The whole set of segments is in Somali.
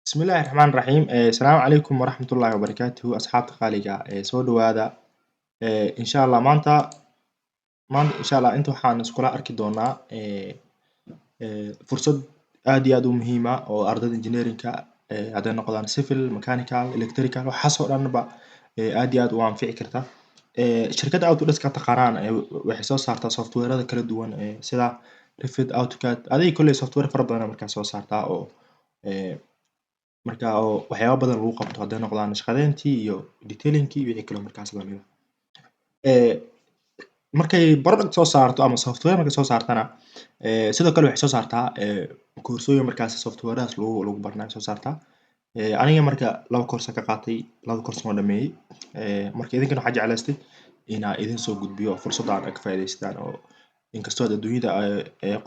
بسم الله الرحمن الرحيم السلام عليكم ورحمة الله وبركاته أصحاب تقاليقة soo dhawaada insha Allah maanta insha Allah inta waxaan iskula arki doonaa fursad aad iyo aad u muhiim ah oo ardayda engineerinka hadday noqdaan civil mechanical electrical waxaas oo dhanba aad iyo aad u anfici karta shirkadda Autodesk ka taqaanaan waxay soo saartaa softwareada kala duwan sida Revit AutoCAD adiga kolley software fara badan markaa soo saartaa oo marka oo waxyaabo badan lagu qabto hadday noqdaan shaqadeyntii iyo detailing-kii iyo wixii kale markaas la mid ah markay product soo saarto ama software markay soo saartana sidoo kale waxay soo saartaa koorsooyin markaas softwaredaas lagu baranayo soo saartaa aniga marka 2 course ka qaatay 2 course waan dhameeyay marka idinkana waxaan jeclaystay inaan idin soo gudbiyo fursaddan aad ka faa'iidaystaan oo inkastoo adduunyada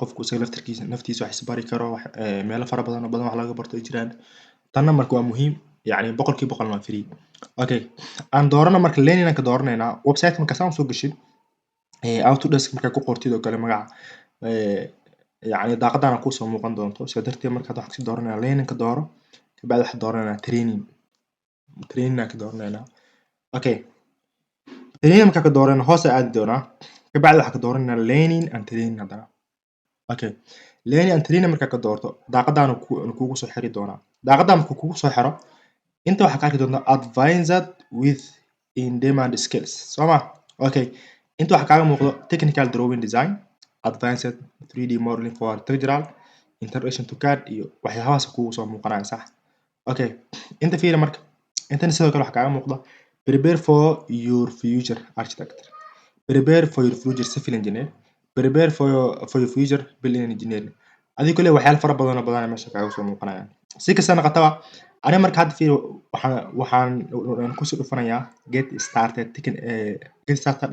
qofku isaga naftiisa wax isbari karo meelo fara badan wax laga barto ay jiraan tanna marka waa muhiim يعني boqolkiiba boqol waa free okay aan doorano marka learning ka dooranayna website marka saan soo gashin Autodesk marka ku qortid oo kale magaca يعني daaqadana ku soo muuqan doonto sida darteed marka wax ka dooranayna learning ka dooro kabacdi wax dooranayna training ka dooranayna okay training marka ka doorano hoos aad doonaa kabacdi wax ka dooranayna learning and training hadana okay learning and training marka ka doorto daaqadana kuugu soo xiri doonaa daaqadan marka kuugu soo xiro inta waxa ka arki doontaa advanced with in demand skills soma okay inta waxa kaaga muuqdo technical drawing design advanced 3D modeling for architectural integration to CAD iyo waxyaabahaas kuugu soo muuqanaya sax okay inta fiiri marka intana sidoo kale waxa kaaga muuqda prepare for your future architect prepare for your future civil engineer prepare for your future building engineering adiga kale waxyaalo fara badan meesha kaaga soo muuqanaya si kasta noqotaba aniga marka hadda fiiri waxaan ku soo dhufanayaa get started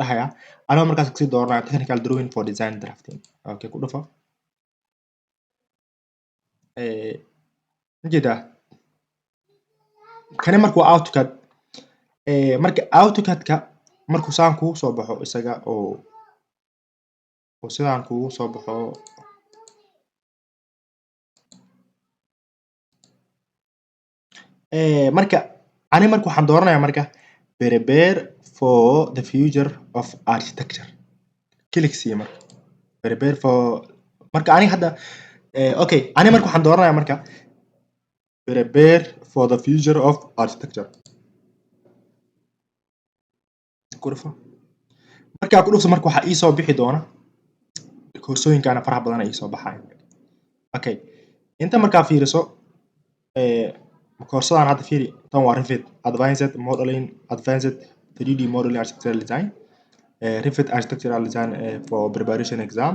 dhahaya aniga markaas kasii dooranaya technical drawing for design drafting okay ku dhufo njeeda kani marka waa AutoCAD marka AutoCAD-ka markuu saan kugu soo baxo isaga oo sidaan kugu soo baxo marka aniga marka waxaan dooranayaa marka prepare for the future of architecture click sii marka prepare for marka aniga hadda okay aniga marka waxaan dooranayaa marka prepare for the future of architecture kurfa marka ku dhufto marka waxa ii soo bixi doona koorsooyinkaana faraha badan ay soo baxayaan okay inta marka fiiriso koorsadan hadda fiiri tan waa Revit advanced modeling advanced 3D modeling architectural design Revit architectural design for preparation exam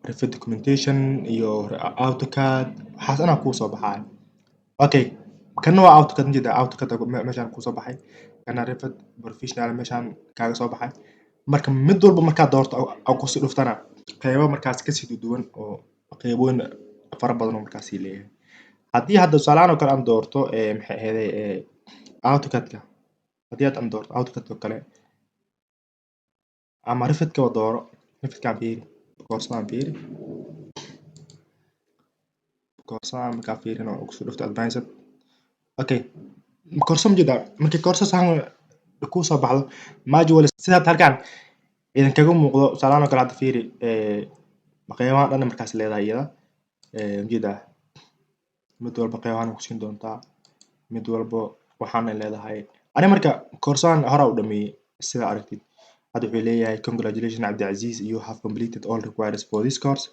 Revit documentation iyo AutoCAD waxaas ana ku soo baxay okay kana waa AutoCAD njeeda AutoCAD meeshan ku soo baxay kana Revit professional meeshan kaaga soo baxay marka mid walba marka doorto oo ku soo dhuftana qaybo markaas ka sii duwan oo qaybooyin fara badan markaas leeyahay haddii hadda tusaalahan oo kale aan doorto maxay ahayd AutoCAD-ka haddii aan doorto AutoCAD oo kale ama Revit-ka dooro Revit-ka fiiri koorsadan fiiri koorsadan marka fiirino oo ku soo dhufto advanced okay koorso mjeeda markii koorso sahan ku soo baxdo module sida halkan idan kaga muuqdo tusaalahan oo kale hadda fiiri qaybahan dhan markaas leedahay iyada mjeeda mid walba qaybahan ku siin doontaa mid walba waxaan leedahay aniga marka koorsadan hore u dhameeyay sida aragtid hadda wuxuu leeyahay congratulations Abdiaziz you have completed all required for this course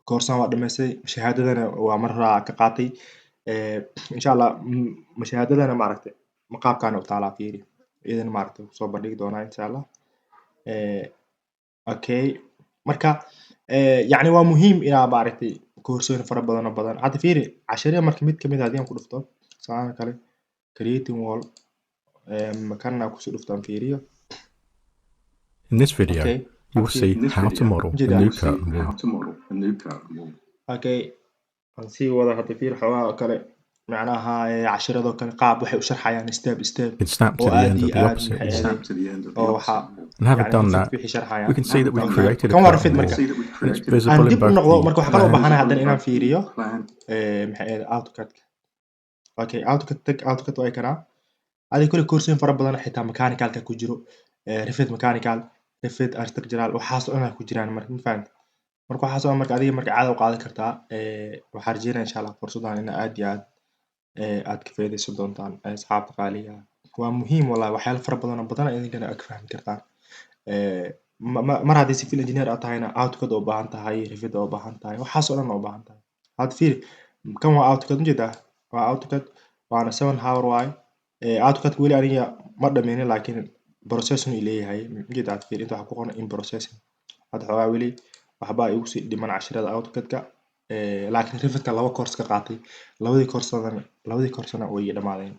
koorsadan waa dhameysay shahaadadana waa mar hore ka qaatay insha Allah shahaadadana ma aragtay maqaabkan u taalaa fiiri idan ma aragtay soo bandhigi doonaa insha Allah okay marka يعني waa muhiim ina ma aragtay koorsooyin fara badan hadda fiiri casharada marka mid kamid ah hadii aan ku dhufto saan kale creating wall makana ku soo dhuftaan fiiriyo In this video, okay you will see how to model a new curtain wall. okay aan sii wada hadda fiiri xawaa kale macnaha casharada kale qaab waxay u sharxayaan step It snapped to the end of the opposite wall. And having done that, we can see that we've created a curtain wall. And it's visible in both the marka waxa kale u baahanaa hadda inaan fiiriyo maxay AutoCAD okay AutoCAD way kana adiga kule koorsooyin fara badan xitaa mechanicalka ku jiro Revit mechanical Revit architectural waxaas oo dhan ku jiraan marka ma fahamtay marka waxaas oo dhan marka adiga marka caadi u qaadan kartaa waxaan rajeynaya insha Allah fursadan in aad iyo aad ka faa'iideysan doontaan asxaabta qaaliga waa muhiim wallahi waxyaalo fara badan oo badan idinkana aad ka fahmi kartaan mar haddii civil engineer aad tahayna AutoCAD oo baahan tahay Revit oo baahan tahay waxaas oo dhan oo baahan tahay hadda fiiri kan waa AutoCAD ujeedaa waa AutoCAD waana 7 hour waaye AutoCAD weli aniga ma dhameynin laakiin process uu leeyahay ujeedaa hadda fiiri inta waxa ku qoran in processing hadda xogaa weli waxbaa igu sii dhiman casharada AutoCAD-ka laakiin Revit-ka 2 course ka qaatay labadii koorsana way dhamaadeen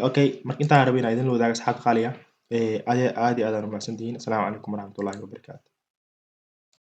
okay marka intaan rabay inaan idin la wadaago asxaabta qaaliga aad iyo aad aan u mahadsantihiin assalaamu calaykum waraxmatullaahi wabarakaatu